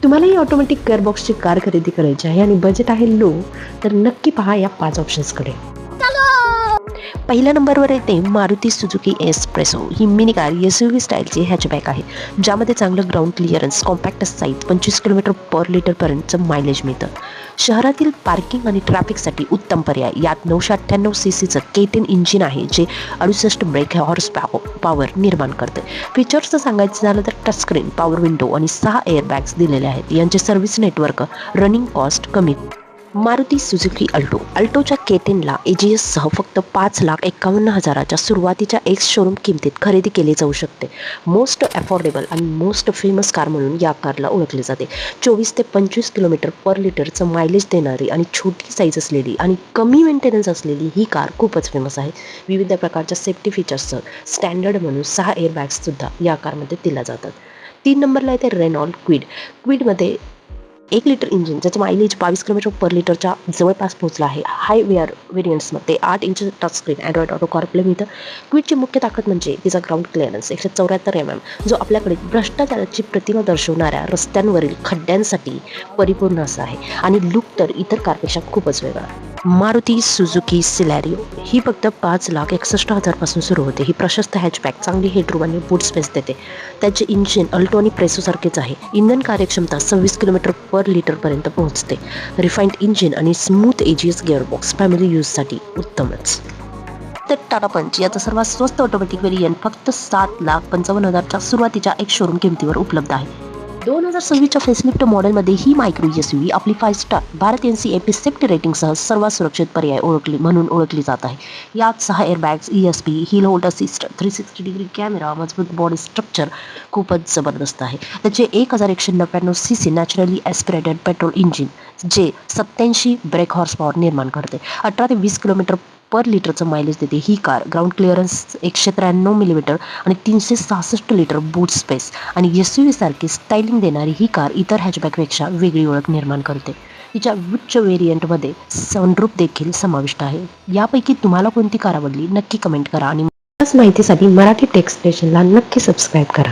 तुम्हालाही automatic गिअरबॉक्सची car खरेदी करायची आहे आणि बजेट आहे लो, तर नक्की पहा या 5 ऑप्शन्सकडे. पहिल्या नंबरवर येते मारुती सुझुकी एस्प्रेसो. ही मिनी कार SUV स्टाईलची हॅचबॅक आहे, ज्यामध्ये चांगलं ground clearance, compact size, 25 kilometre per लिटरपर्यंतचं मायलेज मिळतं. शहरातील पार्किंग आणि ट्रॅफिकसाठी उत्तम पर्याय. यात 998 सीसीचं K10 इंजिन आहे, जे 68 ब्रेक हॉर्स पॉवर निर्माण करते. फीचर्सचं सांगायचं झालं तर टचस्क्रीन, पॉवर विंडो आणि 6 एअरबॅग्स दिलेले आहेत. यांचे सर्व्हिस नेटवर्क, रनिंग कॉस्ट कमी. मारुती सुझुकी अल्टोच्या K10ला AGS सह फक्त 5,51,000च्या सुरुवातीच्या एक्स शोरूम किमतीत खरेदी केली जाऊ शकते. मोस्ट अफोर्डेबल आणि मोस्ट फेमस कार म्हणून या कारला ओळखले जाते. 24 ते 25 किलोमीटर पर लिटरचं मायलेज देणारी आणि छोटी साईज असलेली आणि कमी मेंटेनन्स असलेली ही कार खूपच फेमस आहे. विविध प्रकारच्या सेफ्टी फीचर्ससह स्टँडर्ड म्हणून 6 एअरबॅग्ससुद्धा या कारमध्ये दिल्या जातात. 3 नंबरला येते रेनॉल्ट क्विडमध्ये 1 लिटर इंजिन, ज्याचं मायलेज 22 किलोमीटर पर लिटरच्या जवळपास पोहोचला आहे. हाय वेरियंट्समध्ये 8 inch touchscreen, Android auto CarPlay मिळतं. क्विडची मुख्य ताकद म्हणजे तिचा ग्राउंड क्लिअरन्स 174 mm, जो आपल्याकडे भ्रष्टाचाराची प्रतिमा दर्शवणाऱ्या रस्त्यांवरील खड्ड्यांसाठी परिपूर्ण असा आहे. आणि लुक तर इतर कारपेक्षा खूपच वेगळा. मारुती सुझुकी सिलॅरिओ ही फक्त 5,61,000 पासून सुरू होते. ही प्रशस्त हॅचबॅक, चांगली हेडरूम आणि बूट स्पेस देते. त्याचे इंजिन अल्टो आणि प्रेसोसारखेच आहे. इंधन कार्यक्षमता 26 किलोमीटर पर लिटरपर्यंत पोहोचते. रिफाईंड इंजिन आणि स्मूथ AGS गिअरबॉक्स फॅमिली यूजसाठी उत्तमच. तर टाटा पंच याचा सर्वात स्वस्त ऑटोमॅटिक व्हेरियंट फक्त 7,55,000च्या सुरुवातीच्या एक शोरूम किमतीवर उपलब्ध आहे. 2026च्या फेसलिफ्ट मॉडेलमध्ये ही मायक्रो SUV आपली 5 स्टार भारत NCAP सेफ्टी रेटिंगसह सर्वात सुरक्षित पर्याय म्हणून ओळखली जात आहे. यात 6 airbags, ESP, hill hold assist, 360 degree camera, मजबूत बॉडी स्ट्रक्चर खूपच जबरदस्त आहे. त्याचे 1,199 सीसी नॅचरली ॲस्पिरेटेड पेट्रोल इंजिन, जे 87 ब्रेक हॉर्स पॉवर निर्माण करते. 18 ते 20 किलोमीटर पर लिटरचं मायलेज देते. ही कार ग्राउंड क्लिअरन्स 193 मिलीमीटर आणि 366 लिटर बूट स्पेस आणि SUV सारखी स्टायलिंग देणारी ही कार इतर हॅचबॅकपेक्षा वेगळी ओळख निर्माण करते. तिच्या उच्च व्हेरियंटमध्ये सनरूफ देखील समाविष्ट आहे. यापैकी तुम्हाला कोणती कार आवडली नक्की कमेंट करा आणि माहितीसाठी मराठी टेक स्टेशनला नक्की सबस्क्राईब करा.